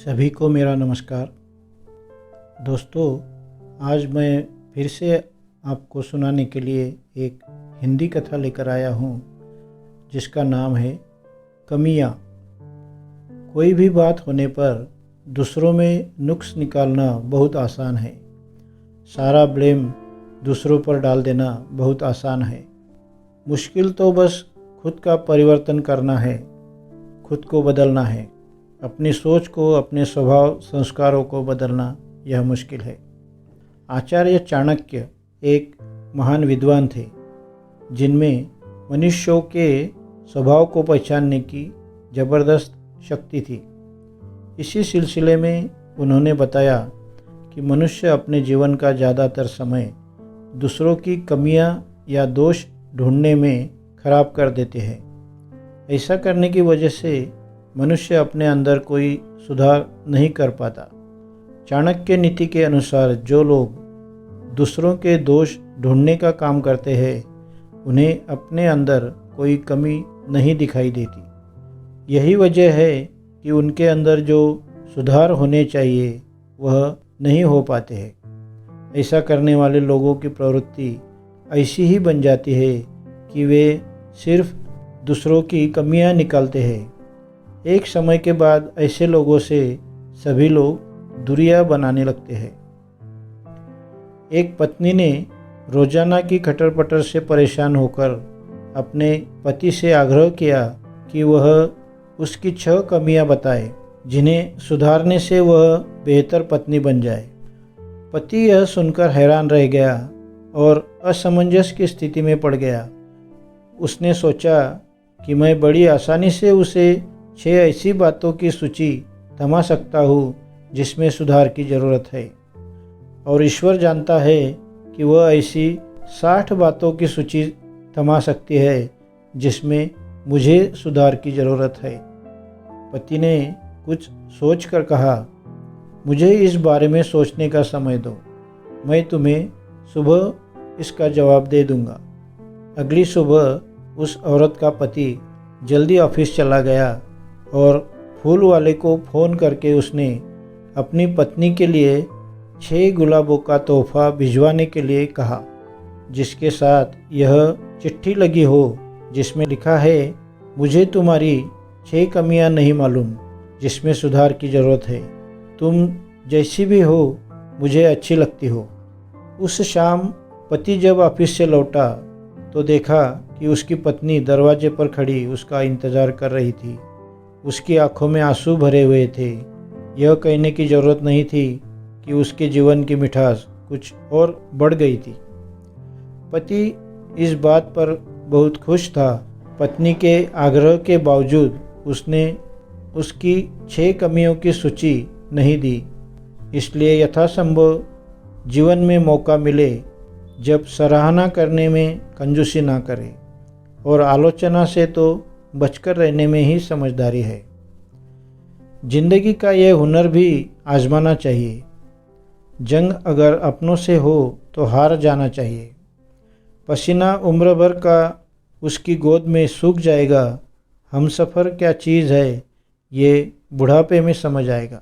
सभी को मेरा नमस्कार। दोस्तों, आज मैं फिर से आपको सुनाने के लिए एक हिंदी कथा लेकर आया हूँ जिसका नाम है कमियाँ। कोई भी बात होने पर दूसरों में नुक्स निकालना बहुत आसान है। सारा ब्लेम दूसरों पर डाल देना बहुत आसान है। मुश्किल तो बस खुद का परिवर्तन करना है, खुद को बदलना है। अपनी सोच को, अपने स्वभाव संस्कारों को बदलना यह मुश्किल है। आचार्य चाणक्य एक महान विद्वान थे जिनमें मनुष्यों के स्वभाव को पहचानने की ज़बरदस्त शक्ति थी। इसी सिलसिले में उन्होंने बताया कि मनुष्य अपने जीवन का ज़्यादातर समय दूसरों की कमियां या दोष ढूंढने में खराब कर देते हैं। ऐसा करने की वजह से मनुष्य अपने अंदर कोई सुधार नहीं कर पाता। चाणक्य नीति के अनुसार जो लोग दूसरों के दोष ढूंढने का काम करते हैं उन्हें अपने अंदर कोई कमी नहीं दिखाई देती। यही वजह है कि उनके अंदर जो सुधार होने चाहिए वह नहीं हो पाते हैं। ऐसा करने वाले लोगों की प्रवृत्ति ऐसी ही बन जाती है कि वे सिर्फ दूसरों की कमियां निकालते हैं। एक समय के बाद ऐसे लोगों से सभी लोग दूरियां बनाने लगते हैं। एक पत्नी ने रोजाना की खटर पटर से परेशान होकर अपने पति से आग्रह किया कि वह उसकी 6 कमियां बताए जिन्हें सुधारने से वह बेहतर पत्नी बन जाए। पति यह सुनकर हैरान रह गया और असमंजस की स्थिति में पड़ गया। उसने सोचा कि मैं बड़ी आसानी से उसे 6 ऐसी बातों की सूची थमा सकता हूँ जिसमें सुधार की ज़रूरत है, और ईश्वर जानता है कि वह ऐसी 60 बातों की सूची थमा सकती है जिसमें मुझे सुधार की ज़रूरत है। पति ने कुछ सोच कर कहा, मुझे इस बारे में सोचने का समय दो, मैं तुम्हें सुबह इसका जवाब दे दूंगा। अगली सुबह उस औरत का पति जल्दी ऑफिस चला गया और फूल वाले को फ़ोन करके उसने अपनी पत्नी के लिए 6 गुलाबों का तोहफा भिजवाने के लिए कहा, जिसके साथ यह चिट्ठी लगी हो जिसमें लिखा है, मुझे तुम्हारी 6 कमियां नहीं मालूम जिसमें सुधार की ज़रूरत है। तुम जैसी भी हो मुझे अच्छी लगती हो। उस शाम पति जब ऑफिस से लौटा तो देखा कि उसकी पत्नी दरवाजे पर खड़ी उसका इंतज़ार कर रही थी। उसकी आंखों में आंसू भरे हुए थे। यह कहने की ज़रूरत नहीं थी कि उसके जीवन की मिठास कुछ और बढ़ गई थी। पति इस बात पर बहुत खुश था। पत्नी के आग्रह के बावजूद उसने उसकी 6 कमियों की सूची नहीं दी। इसलिए यथासंभव जीवन में मौका मिले जब सराहना करने में कंजूसी ना करे, और आलोचना से तो बचकर रहने में ही समझदारी है। जिंदगी का यह हुनर भी आजमाना चाहिए। जंग अगर अपनों से हो तो हार जाना चाहिए। पसीना उम्र भर का उसकी गोद में सूख जाएगा। हमसफ़र क्या चीज़ है ये बुढ़ापे में समझ आएगा।